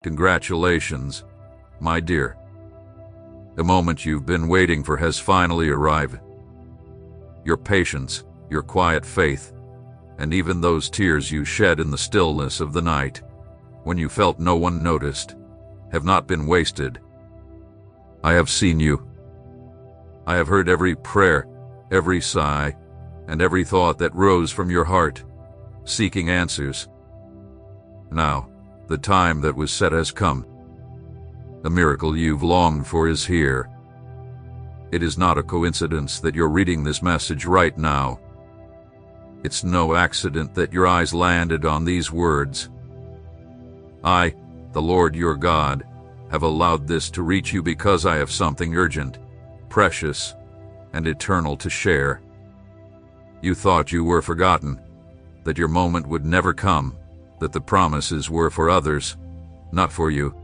Congratulations, my dear. The moment you've been waiting for has finally arrived. Your patience, your quiet faith, and even those tears you shed in the stillness of the night, when you felt no one noticed, have not been wasted. I have seen you. I have heard every prayer, every sigh, and every thought that rose from your heart, seeking answers. Now, the time that was set has come. The miracle you've longed for is here. It is not a coincidence that you're reading this message right now. It's no accident that your eyes landed on these words. I, the Lord your God, have allowed this to reach you because I have something urgent, precious, and eternal to share. You thought you were forgotten, that your moment would never come, that the promises were for others, not for you.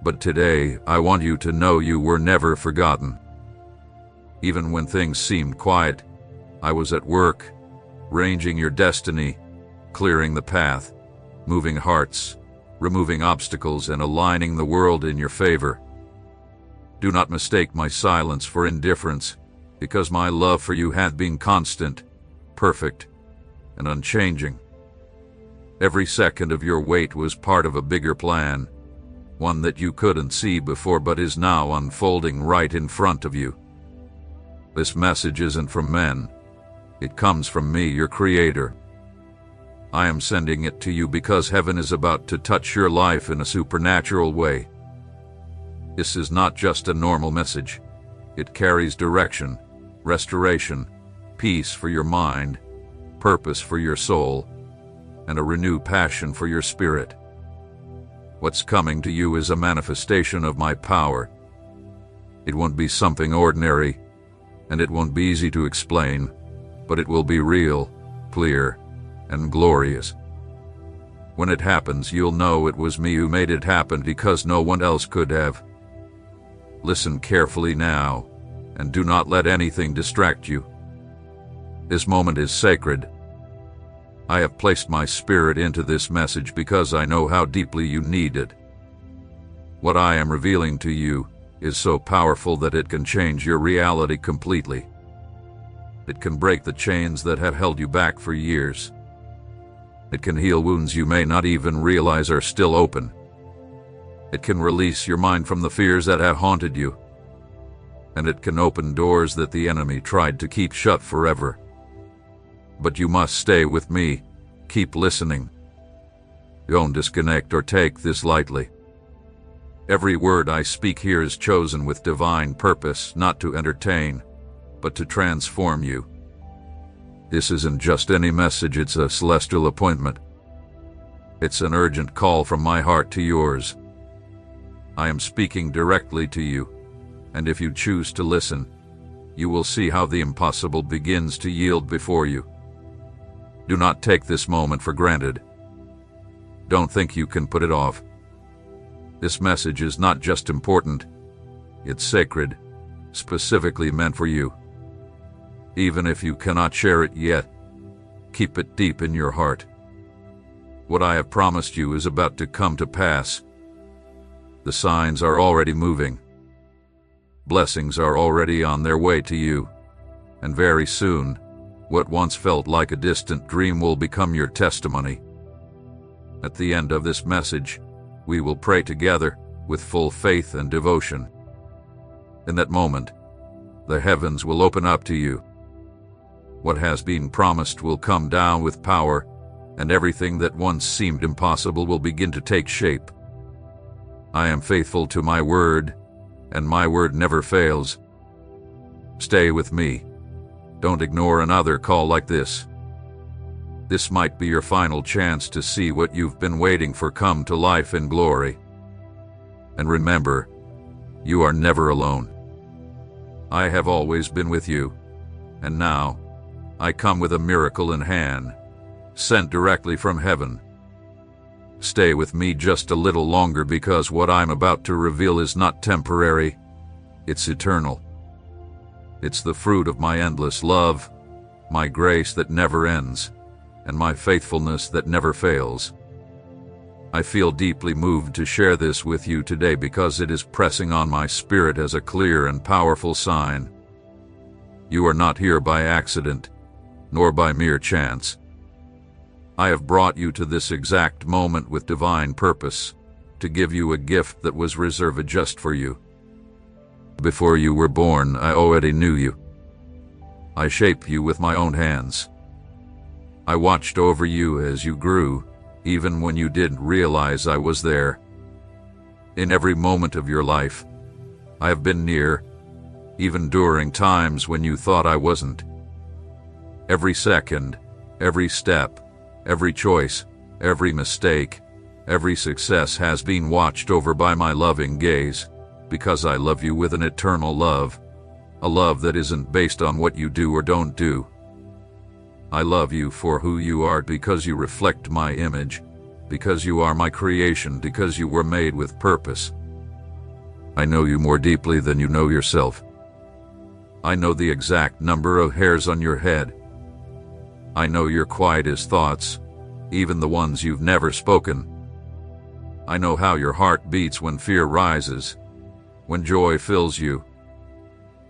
But today, I want you to know you were never forgotten. Even when things seemed quiet, I was at work, arranging your destiny, clearing the path, moving hearts, removing obstacles, and aligning the world in your favor. Do not mistake my silence for indifference, because my love for you had been constant, perfect, and unchanging. Every second of your wait was part of a bigger plan, one that you couldn't see before but is now unfolding right in front of you. This message isn't from men. It comes from me, your Creator. I am sending it to you because heaven is about to touch your life in a supernatural way. This is not just a normal message. It carries direction, restoration, peace for your mind, purpose for your soul, and a renewed passion for your spirit. What's coming to you is a manifestation of my power. It won't be something ordinary, and it won't be easy to explain, but it will be real, clear, and glorious. When it happens, you'll know it was me who made it happen because no one else could have. Listen carefully now, and do not let anything distract you. This moment is sacred. I have placed my spirit into this message because I know how deeply you need it. What I am revealing to you is so powerful that it can change your reality completely. It can break the chains that have held you back for years. It can heal wounds you may not even realize are still open. It can release your mind from the fears that have haunted you. And it can open doors that the enemy tried to keep shut forever. But you must stay with me. Keep listening. Don't disconnect or take this lightly. Every word I speak here is chosen with divine purpose, not to entertain, but to transform you. This isn't just any message, it's a celestial appointment. It's an urgent call from my heart to yours. I am speaking directly to you, and if you choose to listen, you will see how the impossible begins to yield before you. Do not take this moment for granted. Don't think you can put it off. This message is not just important, it's sacred, specifically meant for you. Even if you cannot share it yet, keep it deep in your heart. What I have promised you is about to come to pass. The signs are already moving. Blessings are already on their way to you, and very soon, what once felt like a distant dream will become your testimony. At the end of this message, we will pray together with full faith and devotion. In that moment, the heavens will open up to you. What has been promised will come down with power, and everything that once seemed impossible will begin to take shape. I am faithful to my word, and my word never fails. Stay with me. Don't ignore another call like this. This might be your final chance to see what you've been waiting for come to life in glory. And remember, you are never alone. I have always been with you, and now I come with a miracle in hand, sent directly from heaven. Stay with me just a little longer because what I'm about to reveal is not temporary, it's eternal. It's the fruit of my endless love, my grace that never ends, and my faithfulness that never fails. I feel deeply moved to share this with you today because it is pressing on my spirit as a clear and powerful sign. You are not here by accident, nor by mere chance. I have brought you to this exact moment with divine purpose, to give you a gift that was reserved just for you. Before you were born, I already knew you. I shaped you with my own hands. I watched over you as you grew, even when you didn't realize I was there. In every moment of your life, I have been near, even during times when you thought I wasn't. Every second, every step, every choice, every mistake, every success has been watched over by my loving gaze, because I love you with an eternal love, a love that isn't based on what you do or don't do. I love you for who you are because you reflect my image, because you are my creation, because you were made with purpose. I know you more deeply than you know yourself. I know the exact number of hairs on your head. I know your quietest thoughts, even the ones you've never spoken. I know how your heart beats when fear rises, when joy fills you,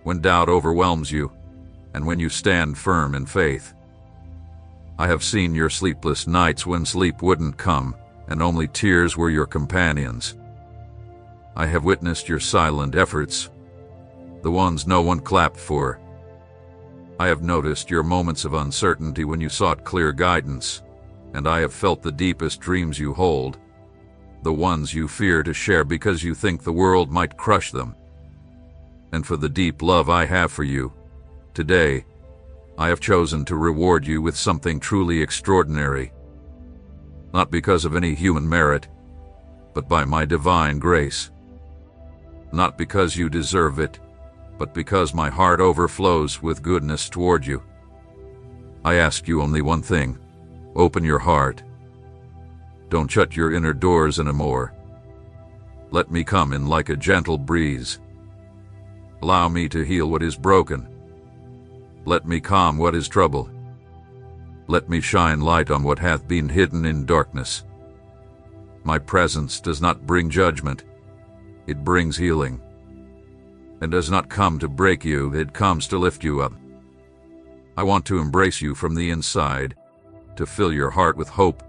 when doubt overwhelms you, and when you stand firm in faith. I have seen your sleepless nights when sleep wouldn't come, and only tears were your companions. I have witnessed your silent efforts, the ones no one clapped for. I have noticed your moments of uncertainty when you sought clear guidance, and I have felt the deepest dreams you hold, the ones you fear to share because you think the world might crush them. And for the deep love I have for you, today, I have chosen to reward you with something truly extraordinary. Not because of any human merit, but by my divine grace. Not because you deserve it, but because my heart overflows with goodness toward you. I ask you only one thing: open your heart. Don't shut your inner doors anymore. Let me come in like a gentle breeze. Allow me to heal what is broken. Let me calm what is trouble. Let me shine light on what hath been hidden in darkness. My presence does not bring judgment. It brings healing. And does not come to break you, it comes to lift you up. I want to embrace you from the inside, to fill your heart with hope,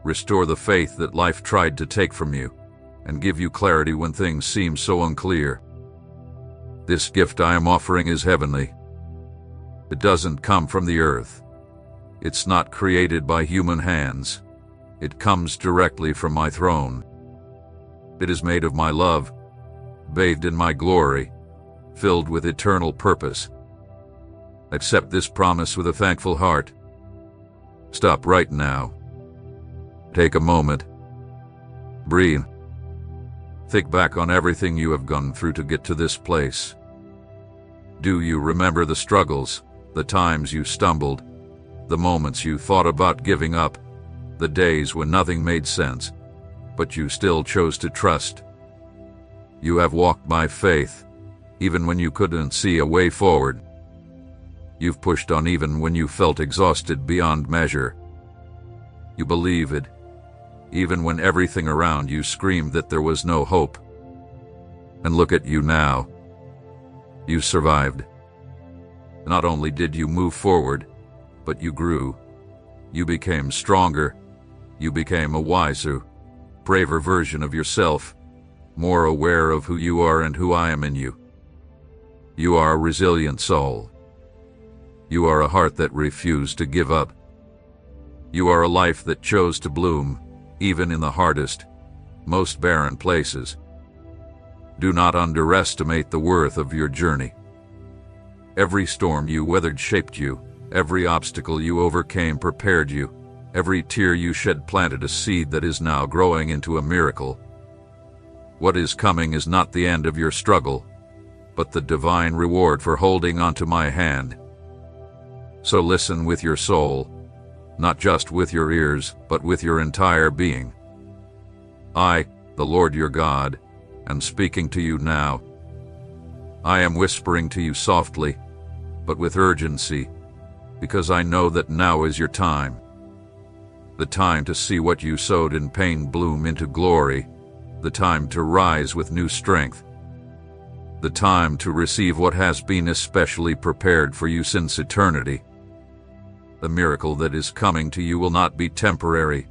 restore the faith that life tried to take from you, and give you clarity when things seem so unclear. This gift I am offering is heavenly. It doesn't come from the earth. It's not created by human hands. It comes directly from my throne. It is made of my love, bathed in my glory, filled with eternal purpose. Accept this promise with a thankful heart. Stop right now. Take a moment. Breathe. Think back on everything you have gone through to get to this place. Do you remember the struggles, the times you stumbled, the moments you thought about giving up, the days when nothing made sense, but you still chose to trust? You have walked by faith, even when you couldn't see a way forward. You've pushed on even when you felt exhausted beyond measure. You believe it, even when everything around you screamed that there was no hope. And look at you now. You survived. Not only did you move forward, but you grew. You became stronger. You became a wiser, braver version of yourself, more aware of who you are and who I am in you. You are a resilient soul. You are a heart that refused to give up. You are a life that chose to bloom, even in the hardest, most barren places. Do not underestimate the worth of your journey. Every storm you weathered shaped you. Every obstacle you overcame prepared you. Every tear you shed planted a seed that is now growing into a miracle. What is coming is not the end of your struggle, but the divine reward for holding onto my hand. So listen with your soul, not just with your ears, but with your entire being. I, the Lord your God, am speaking to you now. I am whispering to you softly, but with urgency, because I know that now is your time. the time to see what you sowed in pain bloom into glory, the time to rise with new strength, the time to receive what has been especially prepared for you since eternity. The miracle that is coming to you will not be temporary,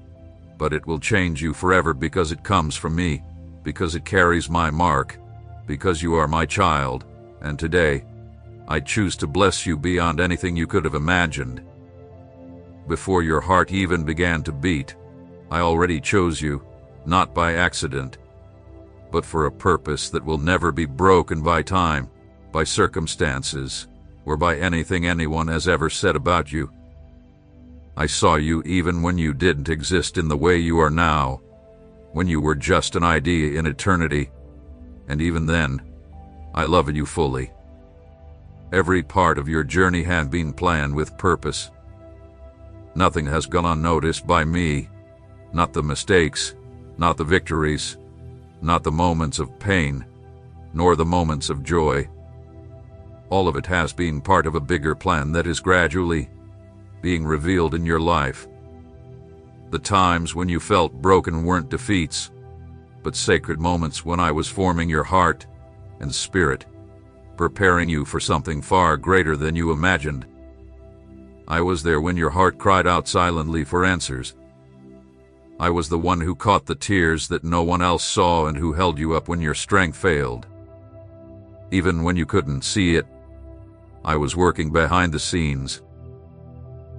but it will change you forever because it comes from me, because it carries my mark, because you are my child, and today, I choose to bless you beyond anything you could have imagined. Before your heart even began to beat, I already chose you, not by accident, but for a purpose that will never be broken by time, by circumstances, or by anything anyone has ever said about you. I saw you even when you didn't exist in the way you are now, when you were just an idea in eternity, and even then, I loved you fully. Every part of your journey had been planned with purpose. Nothing has gone unnoticed by me, not the mistakes, not the victories, not the moments of pain, nor the moments of joy. All of it has been part of a bigger plan that is gradually being revealed in your life. The times when you felt broken weren't defeats, but sacred moments when I was forming your heart and spirit, preparing you for something far greater than you imagined. I was there when your heart cried out silently for answers. I was the one who caught the tears that no one else saw and who held you up when your strength failed. Even when you couldn't see it, I was working behind the scenes.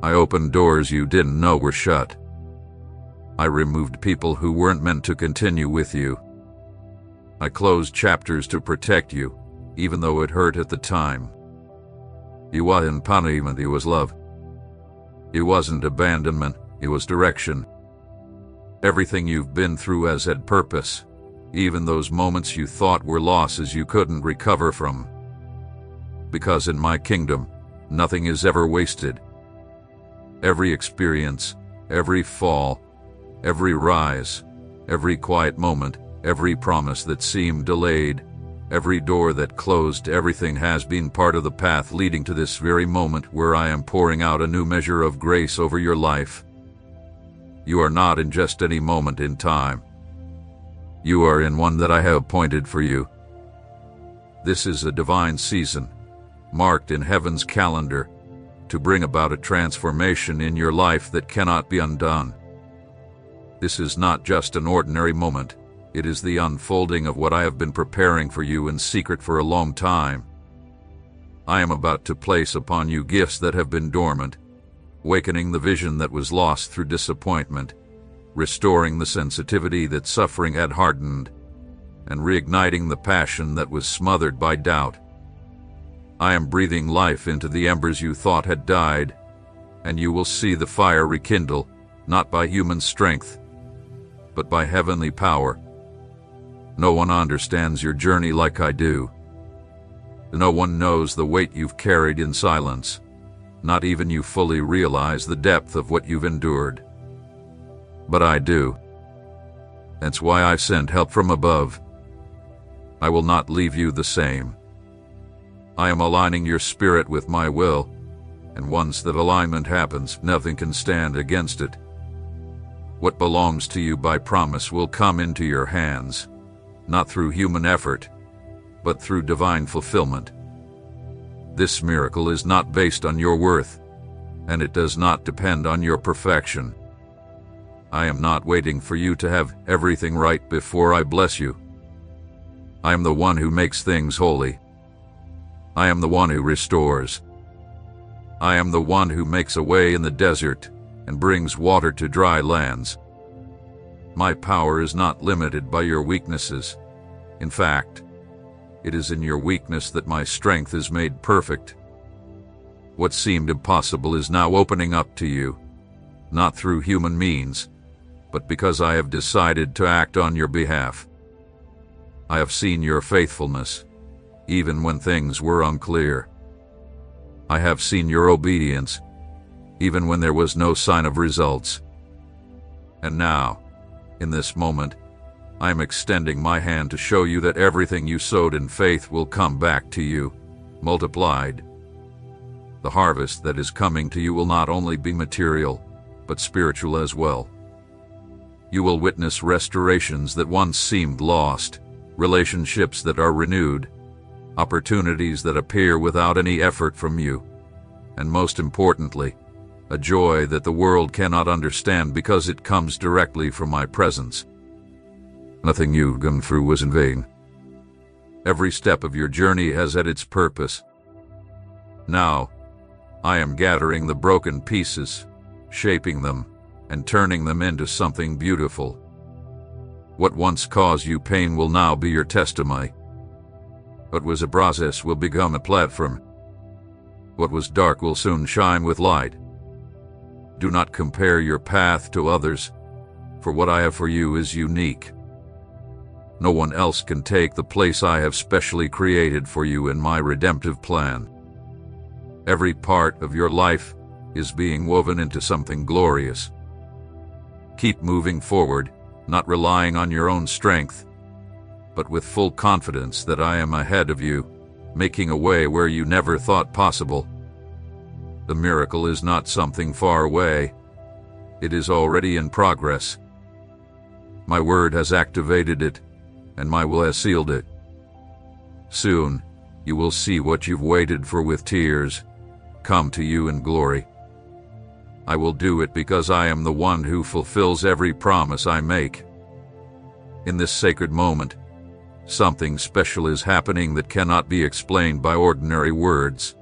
I opened doors you didn't know were shut. I removed people who weren't meant to continue with you. I closed chapters to protect you, even though it hurt at the time. It wasn't punishment, it was love. It wasn't abandonment, it was direction. Everything you've been through has had purpose, even those moments you thought were losses you couldn't recover from. Because in my kingdom, nothing is ever wasted. Every experience, every fall, every rise, every quiet moment, every promise that seemed delayed, every door that closed, everything has been part of the path leading to this very moment where I am pouring out a new measure of grace over your life. You are not in just any moment in time. You are in one that I have appointed for you. This is a divine season, marked in heaven's calendar, to bring about a transformation in your life that cannot be undone. This is not just an ordinary moment. It is the unfolding of what I have been preparing for you in secret for a long time. I am about to place upon you gifts that have been dormant, awakening the vision that was lost through disappointment, restoring the sensitivity that suffering had hardened, and reigniting the passion that was smothered by doubt. I am breathing life into the embers you thought had died, and you will see the fire rekindle, not by human strength, but by heavenly power. No one understands your journey like I do. No one knows the weight you've carried in silence. Not even you fully realize the depth of what you've endured. But I do. That's why I sent help from above. I will not leave you the same. I am aligning your spirit with my will, and once that alignment happens, nothing can stand against it. What belongs to you by promise will come into your hands, not through human effort, but through divine fulfillment. This miracle is not based on your worth, and it does not depend on your perfection. I am not waiting for you to have everything right before I bless you. I am the one who makes things holy. I am the one who restores. I am the one who makes a way in the desert and brings water to dry lands. My power is not limited by your weaknesses. In fact, it is in your weakness that my strength is made perfect. What seemed impossible is now opening up to you, not through human means, but because I have decided to act on your behalf. I have seen your faithfulness, even when things were unclear. I have seen your obedience, even when there was no sign of results. And now, in this moment, I am extending my hand to show you that everything you sowed in faith will come back to you, multiplied. The harvest that is coming to you will not only be material, but spiritual as well. You will witness restorations that once seemed lost, relationships that are renewed, opportunities that appear without any effort from you, and most importantly, a joy that the world cannot understand because it comes directly from my presence. Nothing you've gone through was in vain. Every step of your journey has had its purpose. Now, I am gathering the broken pieces, shaping them, and turning them into something beautiful. What once caused you pain will now be your testimony. What was a process will become a platform. What was dark will soon shine with light. Do not compare your path to others, for what I have for you is unique. No one else can take the place I have specially created for you in my redemptive plan. Every part of your life is being woven into something glorious. Keep moving forward, not relying on your own strength, but with full confidence that I am ahead of you, making a way where you never thought possible. The miracle is not something far away. It is already in progress. My word has activated it, and my will has sealed it. Soon, you will see what you've waited for with tears come to you in glory. I will do it because I am the one who fulfills every promise I make. In this sacred moment, something special is happening that cannot be explained by ordinary words.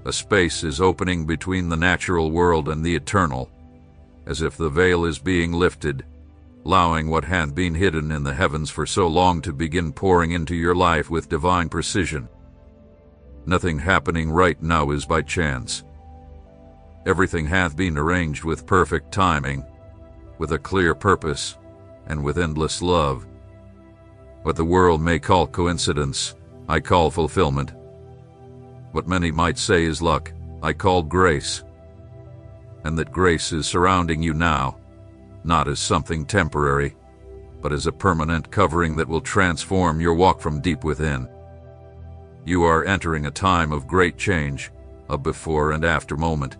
A space is opening between the natural world and the eternal, as if the veil is being lifted, allowing what had been hidden in the heavens for so long to begin pouring into your life with divine precision. Nothing happening right now is by chance. Everything hath been arranged with perfect timing, with a clear purpose, and with endless love. What the world may call coincidence, I call fulfillment. What many might say is luck, I call grace. And that grace is surrounding you now, not as something temporary, but as a permanent covering that will transform your walk from deep within. You are entering a time of great change, a before and after moment,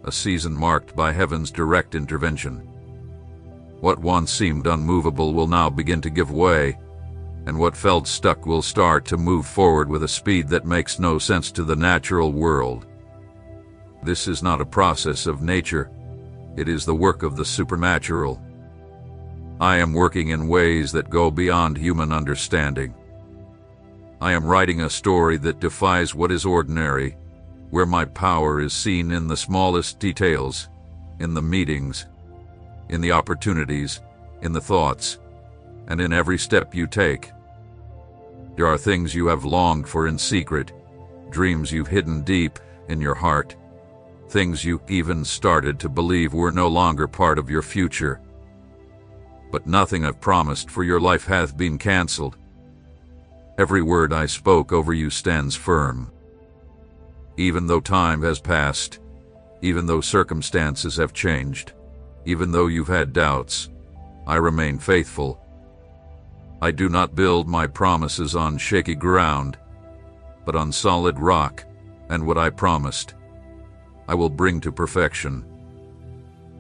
a season marked by heaven's direct intervention. What once seemed unmovable will now begin to give way, and what felt stuck will start to move forward with a speed that makes no sense to the natural world. This is not a process of nature, it is the work of the supernatural. I am working in ways that go beyond human understanding. I am writing a story that defies what is ordinary, where my power is seen in the smallest details, in the meetings, in the opportunities, in the thoughts, and in every step you take. There are things you have longed for in secret, dreams you've hidden deep in your heart, things you even started to believe were no longer part of your future. But nothing I've promised for your life hath been cancelled. Every word I spoke over you stands firm. Even though time has passed, even though circumstances have changed, even though you've had doubts, I remain faithful. I do not build my promises on shaky ground, but on solid rock, and what I promised, I will bring to perfection.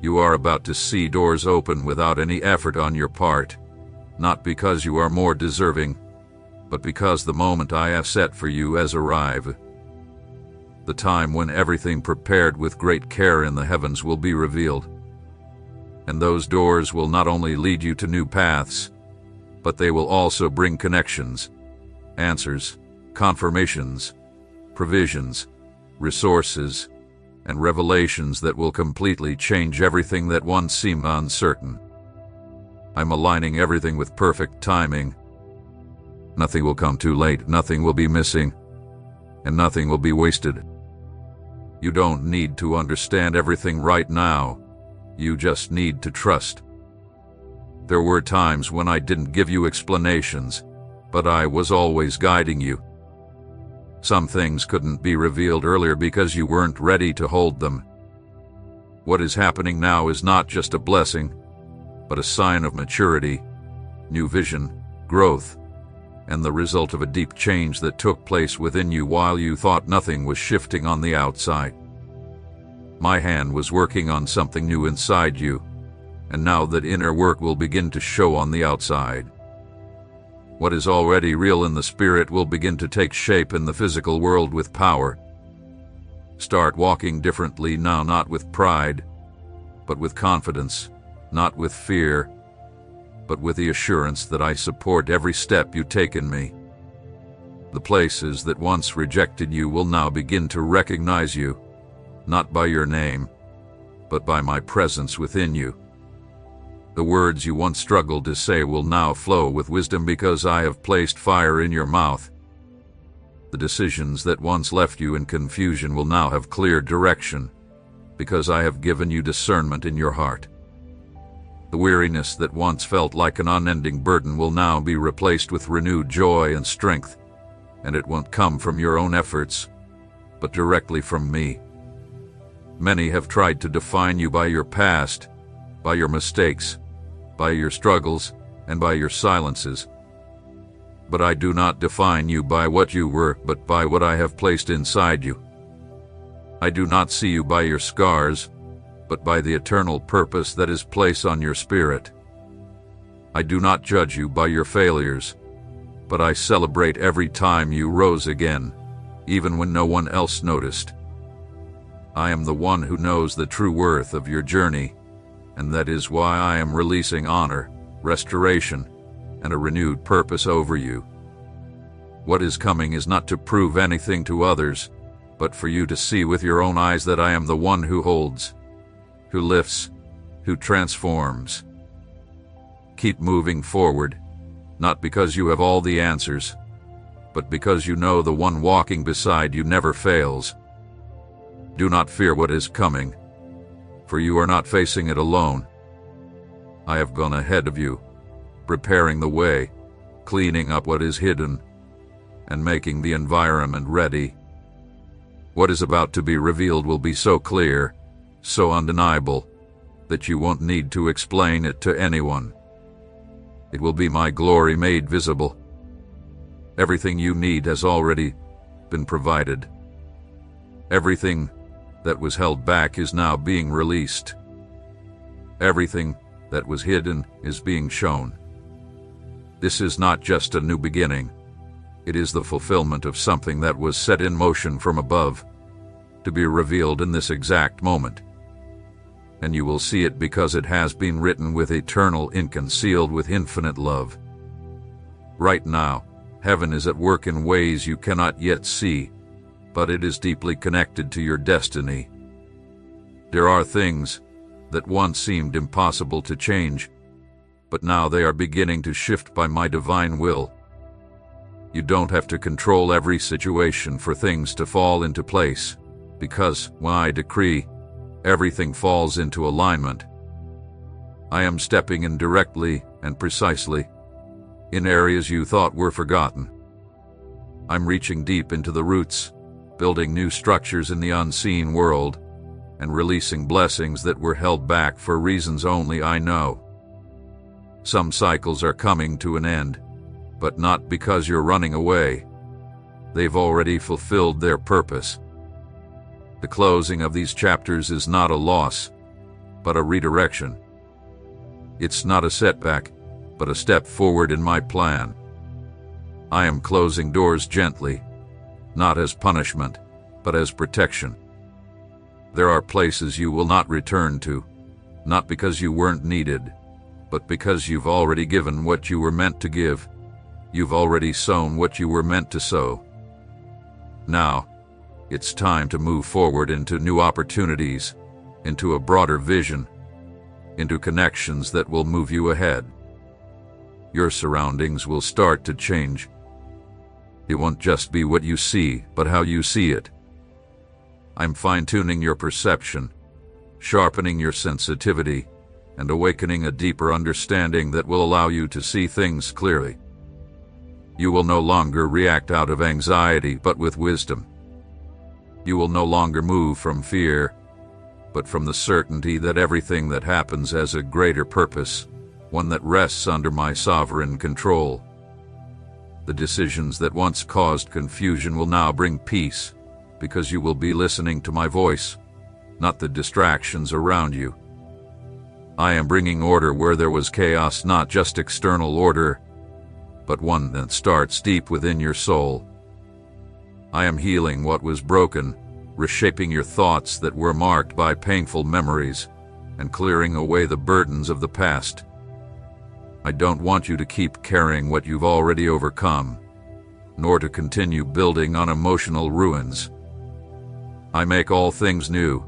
You are about to see doors open without any effort on your part, not because you are more deserving, but because the moment I have set for you has arrived. The time when everything prepared with great care in the heavens will be revealed. And those doors will not only lead you to new paths, but they will also bring connections, answers, confirmations, provisions, resources, and revelations that will completely change everything that once seemed uncertain. I'm aligning everything with perfect timing. Nothing will come too late, nothing will be missing, and nothing will be wasted. You don't need to understand everything right now. You just need to trust. There were times when I didn't give you explanations, but I was always guiding you. Some things couldn't be revealed earlier because you weren't ready to hold them. What is happening now is not just a blessing, but a sign of maturity, new vision, growth, and the result of a deep change that took place within you while you thought nothing was shifting on the outside. My hand was working on something new inside you, and now that inner work will begin to show on the outside. What is already real in the spirit will begin to take shape in the physical world with power. Start walking differently now, not with pride, but with confidence, not with fear, but with the assurance that I support every step you take in me. The places that once rejected you will now begin to recognize you, not by your name, but by my presence within you. The words you once struggled to say will now flow with wisdom because I have placed fire in your mouth. The decisions that once left you in confusion will now have clear direction because I have given you discernment in your heart. The weariness that once felt like an unending burden will now be replaced with renewed joy and strength, and it won't come from your own efforts, but directly from me. Many have tried to define you by your past, by your mistakes, by your struggles, and by your silences. But I do not define you by what you were, but by what I have placed inside you. I do not see you by your scars, but by the eternal purpose that is placed on your spirit. I do not judge you by your failures, but I celebrate every time you rose again, even when no one else noticed. I am the one who knows the true worth of your journey, and that is why I am releasing honor, restoration, and a renewed purpose over you. What is coming is not to prove anything to others, but for you to see with your own eyes that I am the one who holds, who lifts, who transforms. Keep moving forward, not because you have all the answers, but because you know the one walking beside you never fails. Do not fear what is coming, for you are not facing it alone. I have gone ahead of you, preparing the way, cleaning up what is hidden, and making the environment ready. What is about to be revealed will be so clear, so undeniable, that you won't need to explain it to anyone. It will be my glory made visible. Everything you need has already been provided. Everything that was held back is now being released. Everything that was hidden is being shown. This is not just a new beginning. It is the fulfillment of something that was set in motion from above, to be revealed in this exact moment. And you will see it because it has been written with eternal ink and sealed with infinite love. Right now, heaven is at work in ways you cannot yet see, but it is deeply connected to your destiny. There are things that once seemed impossible to change, but now they are beginning to shift by my divine will. You don't have to control every situation for things to fall into place, because when I decree, everything falls into alignment. I am stepping in directly and precisely in areas you thought were forgotten. I'm reaching deep into the roots, building new structures in the unseen world, and releasing blessings that were held back for reasons only I know. Some cycles are coming to an end, but not because you're running away. They've already fulfilled their purpose. The closing of these chapters is not a loss, but a redirection. It's not a setback, but a step forward in my plan. I am closing doors gently, not as punishment, but as protection. There are places you will not return to, not because you weren't needed, but because you've already given what you were meant to give. You've already sown what you were meant to sow. Now, it's time to move forward into new opportunities, into a broader vision, into connections that will move you ahead. Your surroundings will start to change. It won't just be what you see, but how you see it. I'm fine-tuning your perception, sharpening your sensitivity, and awakening a deeper understanding that will allow you to see things clearly. You will no longer react out of anxiety, but with wisdom. You will no longer move from fear, but from the certainty that everything that happens has a greater purpose, one that rests under my sovereign control. The decisions that once caused confusion will now bring peace, because you will be listening to my voice, not the distractions around you. I am bringing order where there was chaos, not just external order, but one that starts deep within your soul. I am healing what was broken, reshaping your thoughts that were marked by painful memories, and clearing away the burdens of the past. I don't want you to keep carrying what you've already overcome, nor to continue building on emotional ruins. I make all things new,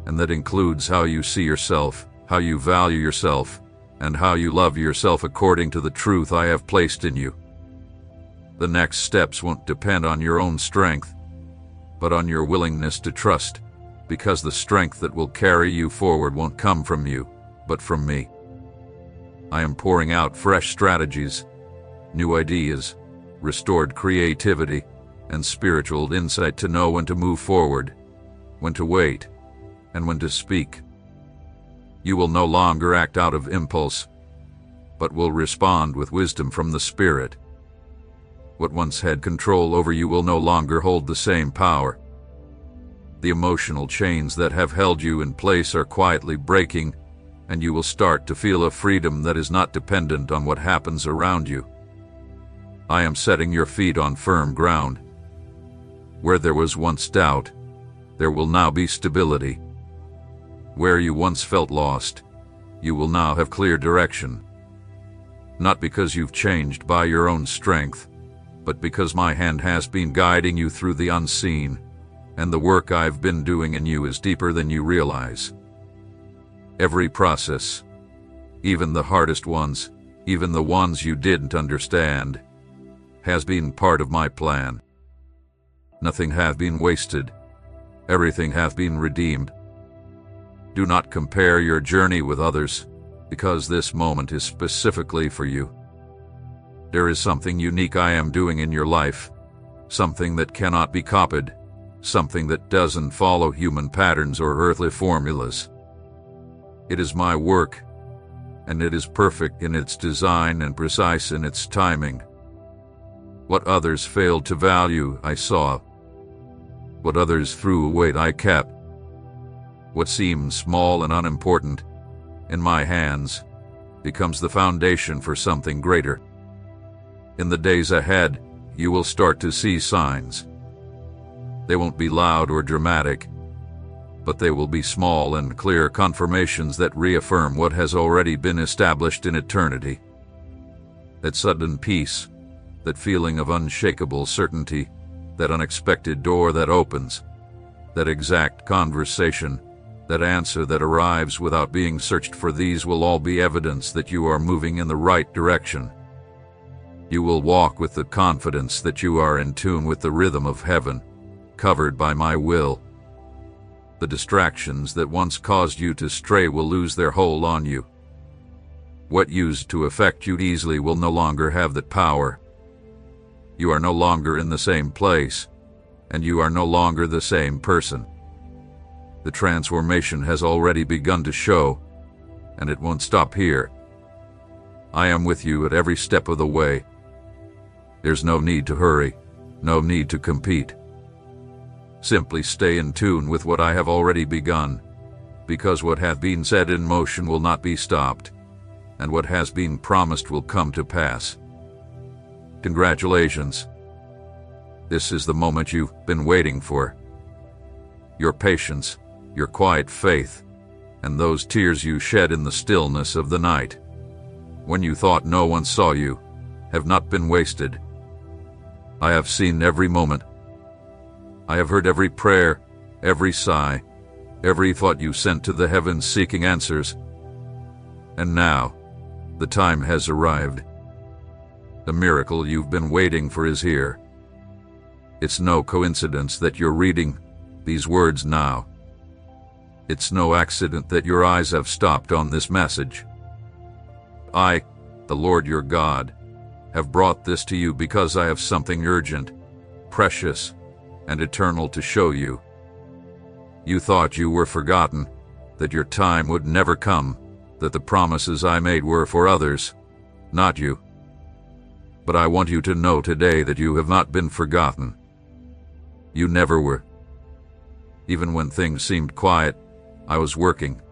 and that includes how you see yourself, how you value yourself, and how you love yourself according to the truth I have placed in you. The next steps won't depend on your own strength, but on your willingness to trust, because the strength that will carry you forward won't come from you, but from me. I am pouring out fresh strategies, new ideas, restored creativity, and spiritual insight to know when to move forward, when to wait, and when to speak. You will no longer act out of impulse, but will respond with wisdom from the Spirit. What once had control over you will no longer hold the same power. The emotional chains that have held you in place are quietly breaking, and you will start to feel a freedom that is not dependent on what happens around you. I am setting your feet on firm ground. Where there was once doubt, there will now be stability. Where you once felt lost, you will now have clear direction. Not because you've changed by your own strength, but because my hand has been guiding you through the unseen, and the work I've been doing in you is deeper than you realize. Every process, even the hardest ones, even the ones you didn't understand, has been part of my plan. Nothing hath been wasted. Everything hath been redeemed. Do not compare your journey with others, because this moment is specifically for you. There is something unique I am doing in your life, something that cannot be copied, something that doesn't follow human patterns or earthly formulas. It is my work, and it is perfect in its design and precise in its timing. What others failed to value, I saw. What others threw away, I kept. What seems small and unimportant, in my hands, becomes the foundation for something greater. In the days ahead, you will start to see signs. They won't be loud or dramatic, but they will be small and clear confirmations that reaffirm what has already been established in eternity. That sudden peace, that feeling of unshakable certainty, that unexpected door that opens, that exact conversation, that answer that arrives without being searched for, these will all be evidence that you are moving in the right direction. You will walk with the confidence that you are in tune with the rhythm of heaven, covered by my will. The distractions that once caused you to stray will lose their hold on you. What used to affect you easily will no longer have that power. You are no longer in the same place, and you are no longer the same person. The transformation has already begun to show, and it won't stop here. I am with you at every step of the way. There's no need to hurry, no need to compete. Simply stay in tune with what I have already begun, because what hath been set in motion will not be stopped, and what has been promised will come to pass. Congratulations. This is the moment you've been waiting for. Your patience, your quiet faith, and those tears you shed in the stillness of the night, when you thought no one saw you, have not been wasted. I have seen every moment. I have heard every prayer, every sigh, every thought you sent to the heavens seeking answers. And now, the time has arrived. The miracle you've been waiting for is here. It's no coincidence that you're reading these words now. It's no accident that your eyes have stopped on this message. I, the Lord your God, have brought this to you because I have something urgent, precious, and eternal to show you. You thought you were forgotten, that your time would never come, that the promises I made were for others, not you. But I want you to know today that you have not been forgotten. You never were. Even when things seemed quiet, I was working.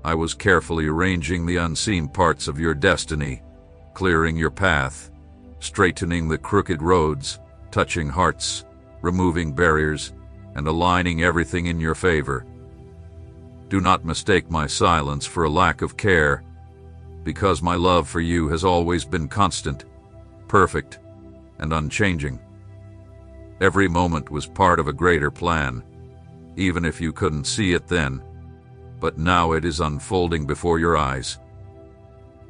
I was carefully arranging the unseen parts of your destiny, clearing your path, straightening the crooked roads, touching hearts, removing barriers, and aligning everything in your favor. Do not mistake my silence for a lack of care, because my love for you has always been constant, perfect, and unchanging. Every moment was part of a greater plan, even if you couldn't see it then, but now it is unfolding before your eyes.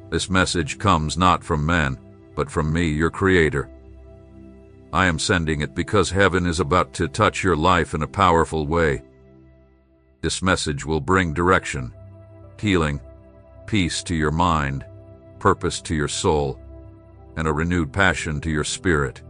This message comes not from man, but from me, your Creator. I am sending it because heaven is about to touch your life in a powerful way. This message will bring direction, healing, peace to your mind, purpose to your soul, and a renewed passion to your spirit.